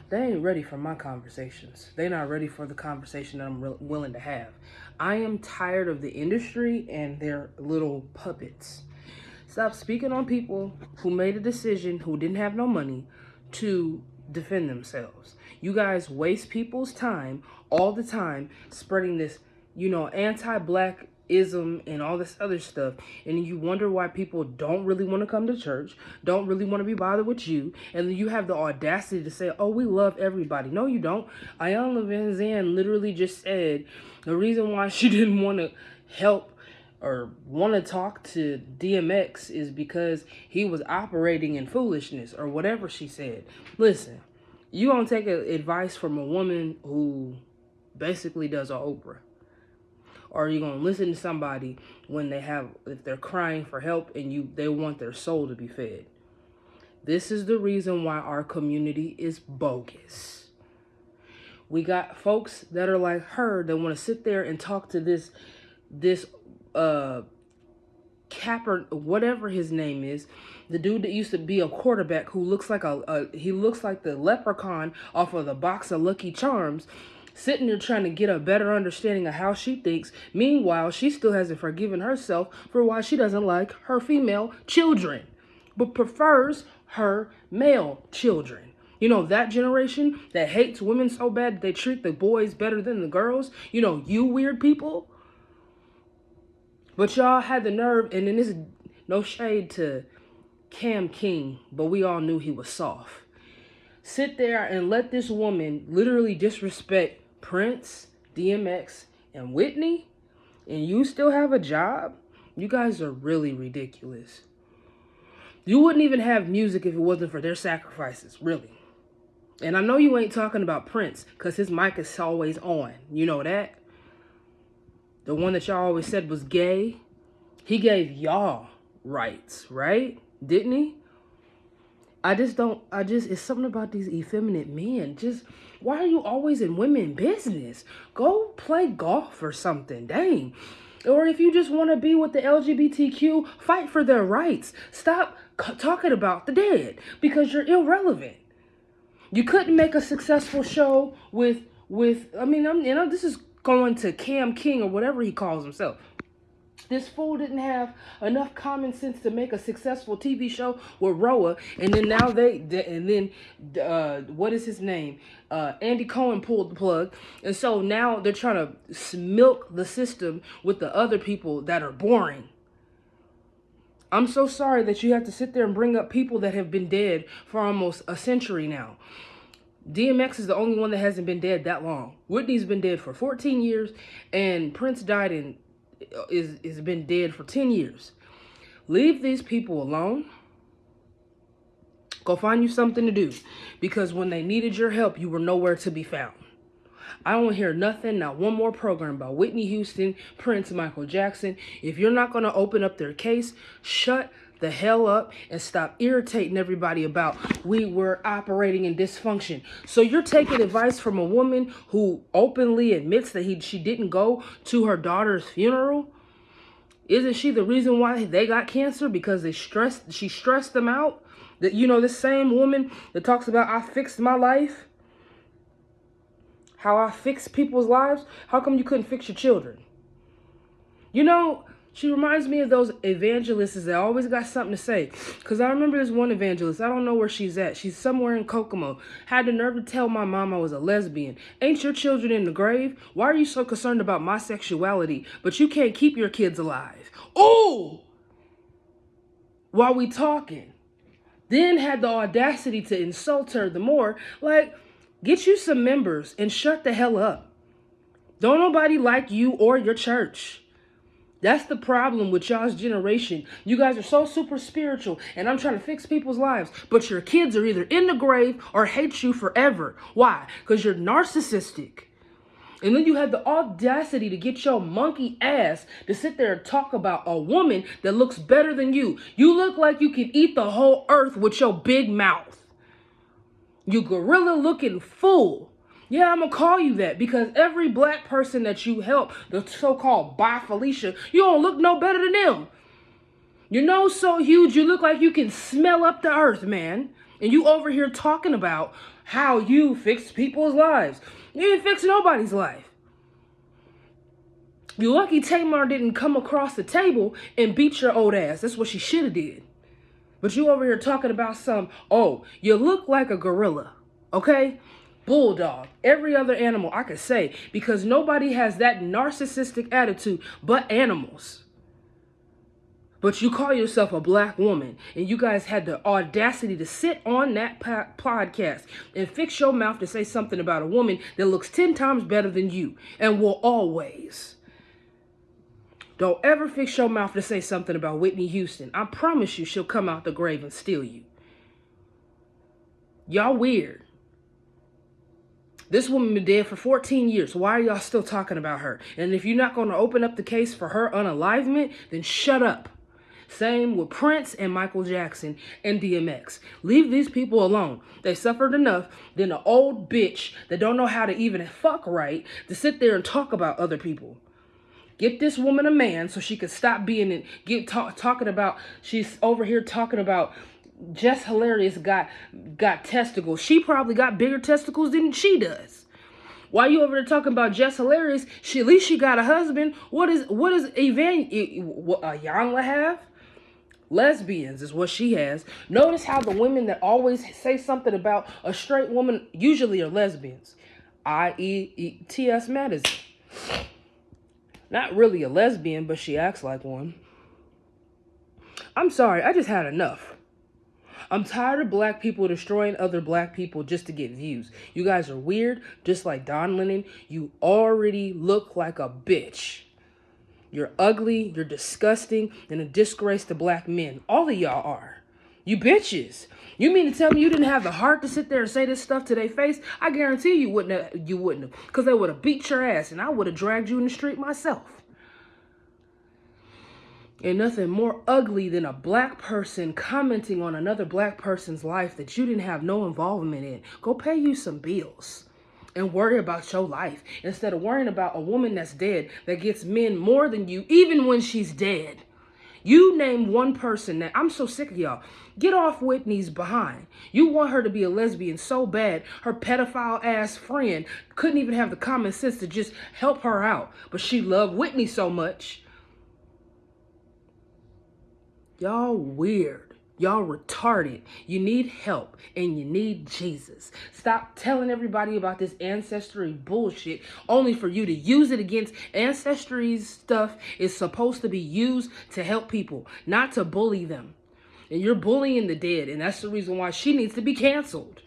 they ain't ready for my conversations. They're not ready for the conversation that I'm willing to have. I am tired of the industry and their little puppets. Stop speaking on people who made a decision, who didn't have no money, to defend themselves. You guys waste people's time all the time spreading this, anti-black ism and all this other stuff, and you wonder why people don't really want to come to church, don't really want to be bothered with you, and then you have the audacity to say, oh, we love everybody. No, you don't. Iyanla Vanzant literally just said the reason why she didn't want to help or want to talk to DMX is because he was operating in foolishness or whatever she said. Listen, you gonna take advice from a woman who basically does a Oprah? Or are you gonna listen to somebody when if they're crying for help and they want their soul to be fed? This is the reason why our community is bogus. We got folks that are like her that want to sit there and talk to this Capper, whatever his name is, the dude that used to be a quarterback who looks like he looks like the leprechaun off of the box of Lucky Charms, sitting there trying to get a better understanding of how she thinks. Meanwhile, she still hasn't forgiven herself for why she doesn't like her female children, but prefers her male children. You know, that generation that hates women so bad that they treat the boys better than the girls. You know, you weird people. But y'all had the nerve, and then this, no shade to Cam King, but we all knew he was soft. Sit there and let this woman literally disrespect Prince, DMX, and Whitney, and you still have a job? You guys are really ridiculous. You wouldn't even have music if it wasn't for their sacrifices, really. And I know you ain't talking about Prince, because his mic is always on. You know that? The one that y'all always said was gay. He gave y'all rights, right? Didn't he? It's something about these effeminate men. Why are you always in women business? Go play golf or something, dang. Or if you just want to be with the LGBTQ, fight for their rights. Stop talking about the dead because you're irrelevant. You couldn't make a successful show with this is going to Cam King or whatever he calls himself. This fool didn't have enough common sense to make a successful TV show with Roa, and then now what is his name? Andy Cohen pulled the plug, and so now they're trying to milk the system with the other people that are boring. I'm so sorry that you have to sit there and bring up people that have been dead for almost a century now. DMX is the only one that hasn't been dead that long. Whitney's been dead for 14 years, and Prince died and is been dead for 10 years. Leave these people alone. Go find you something to do, because when they needed your help, you were nowhere to be found. I don't hear nothing, not one more program about Whitney Houston, Prince, Michael Jackson. If you're not going to open up their case, shut the hell up and stop irritating everybody about we were operating in dysfunction. So you're taking advice from a woman who openly admits that she didn't go to her daughter's funeral? Isn't she the reason why they got cancer? Because she stressed them out? This same woman that talks about I fixed my life, how I fix people's lives. How come you couldn't fix your children? She reminds me of those evangelists that always got something to say. Because I remember this one evangelist. I don't know where she's at. She's somewhere in Kokomo. Had the nerve to tell my mom I was a lesbian. Ain't your children in the grave? Why are you so concerned about my sexuality, but you can't keep your kids alive? Oh! While we talking. Then had the audacity to insult her the more. Like, get you some members and shut the hell up. Don't nobody like you or your church. That's the problem with y'all's generation. You guys are so super spiritual, and I'm trying to fix people's lives, but your kids are either in the grave or hate you forever. Why? Because you're narcissistic. And then you have the audacity to get your monkey ass to sit there and talk about a woman that looks better than you. You look like you can eat the whole earth with your big mouth. You gorilla looking fool. Yeah, I'm going to call you that because every black person that you help, the so-called Bye Felicia, you don't look no better than them. Your nose so huge, you look like you can smell up the earth, man. And you over here talking about how you fix people's lives. You didn't fix nobody's life. You lucky Tamar didn't come across the table and beat your old ass. That's what she should have did. But you over here talking about you look like a gorilla, okay? Bulldog, every other animal I could say, because nobody has that narcissistic attitude but animals. But you call yourself a black woman, and you guys had the audacity to sit on that podcast and fix your mouth to say something about a woman that looks 10 times better than you and will always. Don't ever fix your mouth to say something about Whitney Houston. I promise you she'll come out the grave and steal you. Y'all weird. This woman been dead for 14 years. Why are y'all still talking about her? And if you're not going to open up the case for her unalivement, then shut up. Same with Prince and Michael Jackson and DMX. Leave these people alone. They suffered enough than an old bitch that don't know how to even fuck right to sit there and talk about other people. Get this woman a man so she can stop being talking about. She's over here talking about Jess Hilarious got testicles. She probably got bigger testicles than she does. Why you over there talking about Jess Hilarious? At least she got a husband. What does Iyanla have? Lesbians is what she has. Notice how the women that always say something about a straight woman usually are lesbians. I.e. T.S. Madison. Not really a lesbian, but she acts like one. I'm sorry, I just had enough. I'm tired of black people destroying other black people just to get views. You guys are weird, just like Don Lemon. You already look like a bitch. You're ugly, you're disgusting, and a disgrace to black men. All of y'all are. You bitches. You mean to tell me you didn't have the heart to sit there and say this stuff to their face? I guarantee you wouldn't have. Because they would have beat your ass, and I would have dragged you in the street myself. And nothing more ugly than a black person commenting on another black person's life that you didn't have no involvement in. Go pay you some bills and worry about your life instead of worrying about a woman that's dead that gets men more than you, even when she's dead. You name one person that I'm so sick of y'all. Get off Whitney's behind. You want her to be a lesbian so bad, her pedophile ass friend couldn't even have the common sense to just help her out. But she loved Whitney so much. Y'all weird. Y'all retarded. You need help and you need Jesus. Stop telling everybody about this ancestry bullshit only for you to use it against. Ancestry stuff is supposed to be used to help people, not to bully them. And you're bullying the dead, and that's the reason why she needs to be canceled.